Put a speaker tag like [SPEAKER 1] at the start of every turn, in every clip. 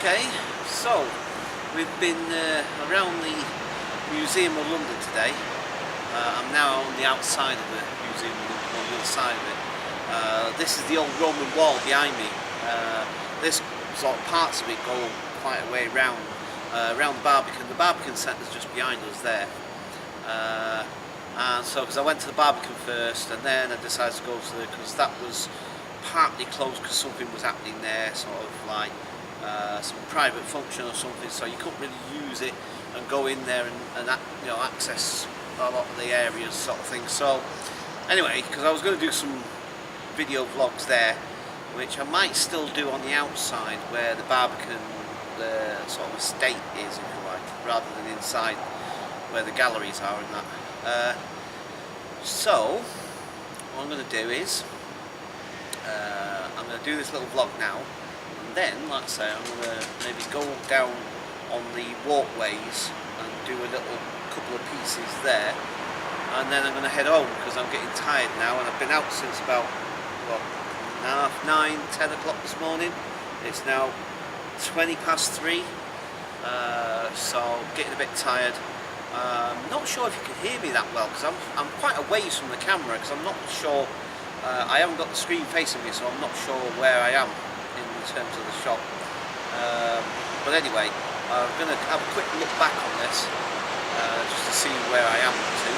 [SPEAKER 1] Okay, so we've been around the Museum of London today. I'm now on the outside of the Museum of London, on the other side of it. This is the old Roman wall behind me. This sort of parts of it go quite a way around the Barbican. The Barbican Centre is just behind us there. And so, because I went to the Barbican first, and then I decided to go to the, because that was partly closed because something was happening there, sort of like some private function or something, so you couldn't really use it and go in there and access a lot of the areas, sort of thing. So anyway, because I was going to do some video vlogs there, which I might still do on the outside where the Barbican, the sort of estate is, if you like, rather than inside where the galleries are and that. So what I'm going to do is I'm going to do this little vlog now, and then, like I say, I'm going to maybe go down on the walkways and do a couple of pieces there, and then I'm going to head home because I'm getting tired now, and I've been out since about, what, 9, 10 o'clock this morning. It's now 3:20, so getting a bit tired. Not sure if you can hear me that well because I'm quite away from the camera, because I'm not sure, I haven't got the screen facing me, so I'm not sure where I am in terms of the shot. But anyway, I'm going to have a quick look back on this just to see where I am up to.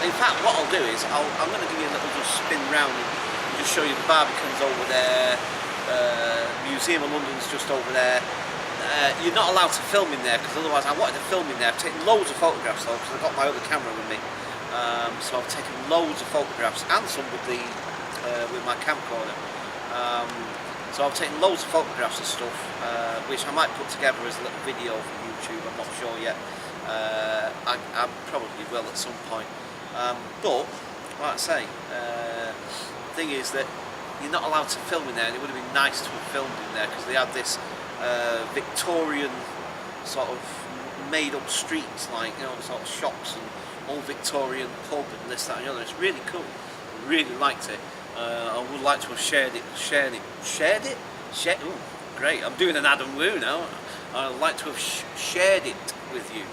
[SPEAKER 1] In fact, what I'll do is I'm going to give you a little just spin round and just show you the Barbican's over there, Museum of London's just over there. You're not allowed to film in there because otherwise I wanted to film in there. I've taken loads of photographs though because I've got my other camera with me. So I've taken loads of photographs and some with my camcorder. So I've taken loads of photographs and stuff, which I might put together as a little video for YouTube. I'm not sure yet. I probably will at some point. But like I say, the thing is that you're not allowed to film in there, and it would have been nice to have filmed in there because they had this Victorian sort of made up streets, like, sort of shops and old Victorian pub and this, that and the other. It's really cool. I really liked it. I would like to have shared it. Ooh, great, I'm doing an Adam Woo now. I'd like to have shared it with you.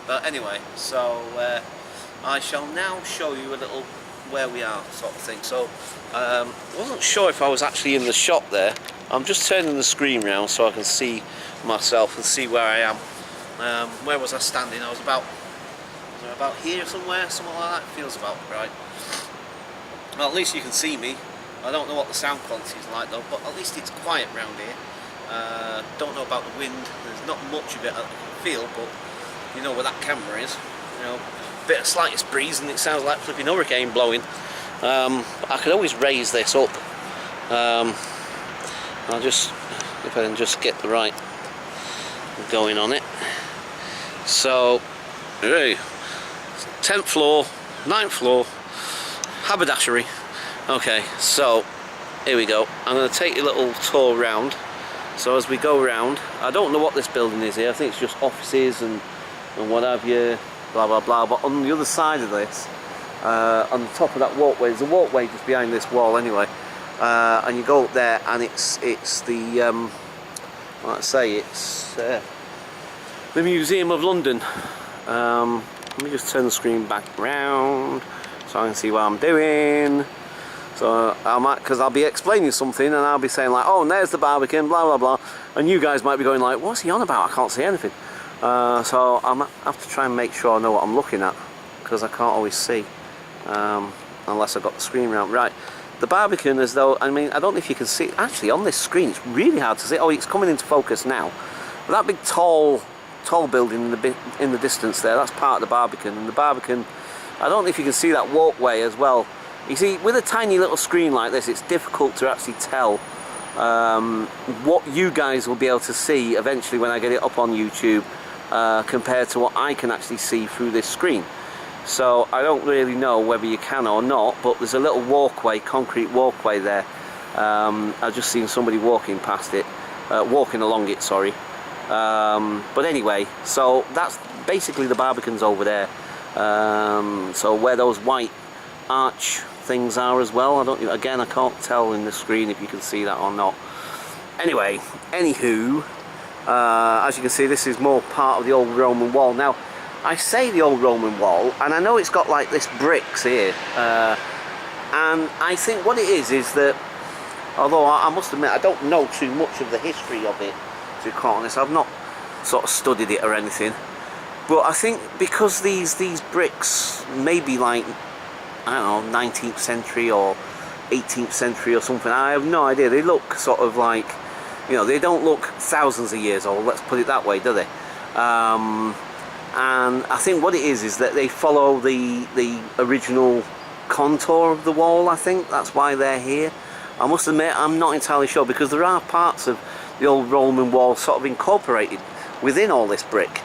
[SPEAKER 1] But anyway, so I shall now show you a little where we are, sort of thing. So I wasn't sure if I was actually in the shop there. I'm just turning the screen round so I can see myself and see where I am. Where was I standing? I was about here somewhere, something like that. Feels about right. Well, at least you can see me. I don't know what the sound quality is like though, but at least it's quiet round here. Don't know about the wind. There's not much of it I can feel, but you know where that camera is. Bit of slightest breeze and it sounds like flipping hurricane blowing. I could always raise this up. I'll just, if I can just get the right going on it. So, 10th floor, 9th floor, haberdashery. Okay, so here we go. I'm going to take a little tour round. So as we go round, I don't know what this building is here. I think it's just offices and what have you, blah blah blah. But on the other side of this, on the top of that walkway, there's a walkway just behind this wall anyway. And you go up there, and it's the like I say, it's the Museum of London. Let me just turn the screen back round so I can see what I'm doing. So because I'll be explaining something and I'll be saying like, oh, and there's the Barbican, blah blah blah, and you guys might be going like, what's he on about? I can't see anything. So I have to try and make sure I know what I'm looking at, because I can't always see unless I've got the screen round right. The Barbican, as though, I mean, I don't know if you can see, actually on this screen it's really hard to see. Oh, it's coming into focus now. But that big tall building in the distance there, that's part of the Barbican. And the Barbican, I don't know if you can see that walkway as well. You see, with a tiny little screen like this, it's difficult to actually tell what you guys will be able to see eventually when I get it up on YouTube compared to what I can actually see through this screen. So I don't really know whether you can or not, but there's a little walkway, concrete walkway there. I've just seen somebody walking past it, walking along it, sorry. But anyway, so that's basically the Barbican's over there. So where those white arch things are as well. I can't tell in the screen if you can see that or not. Anyway, anywho, as you can see, this is more part of the old Roman wall. Now, I say the old Roman wall, and I know it's got like this bricks here, and I think what it is that, although I must admit I don't know too much of the history of it, to be quite honest, I've not sort of studied it or anything, but I think because these bricks may be like, I don't know, 19th century or 18th century or something, I have no idea. They look sort of like, you know, they don't look thousands of years old, let's put it that way, do they? And I think what it is that they follow the original contour of the wall. I think that's why they're here. I must admit I'm not entirely sure, because there are parts of the old Roman wall sort of incorporated within all this brick.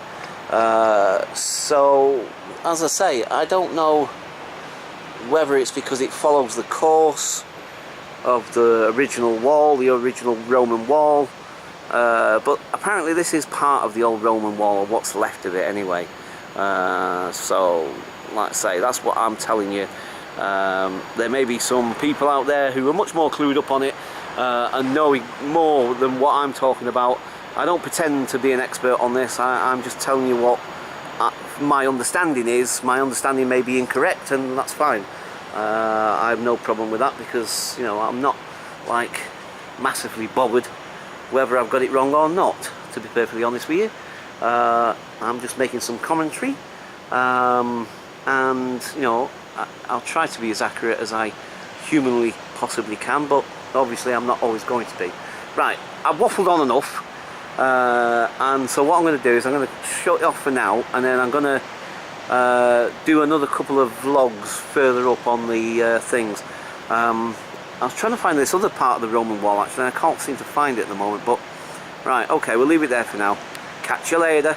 [SPEAKER 1] So as I say, I don't know whether it's because it follows the course of the original wall, the original Roman wall, but apparently this is part of the old Roman wall, or what's left of it anyway. So like I say, that's what I'm telling you. There may be some people out there who are much more clued up on it and know more than what I'm talking about. I don't pretend to be an expert on this. I'm just telling you what my understanding is. My understanding may be incorrect, and that's fine. I have no problem with that, because, you know, I'm not like massively bothered whether I've got it wrong or not, to be perfectly honest with you. I'm just making some commentary, and, you know, I'll try to be as accurate as I humanly possibly can, but obviously I'm not always going to be. Right, I've waffled on enough, and so what I'm going to do is I'm going to shut it off for now, and then I'm going to do another couple of vlogs further up on the things. I was trying to find this other part of the Roman wall actually, and I can't seem to find it at the moment, but right, okay, we'll leave it there for now. Catch you later.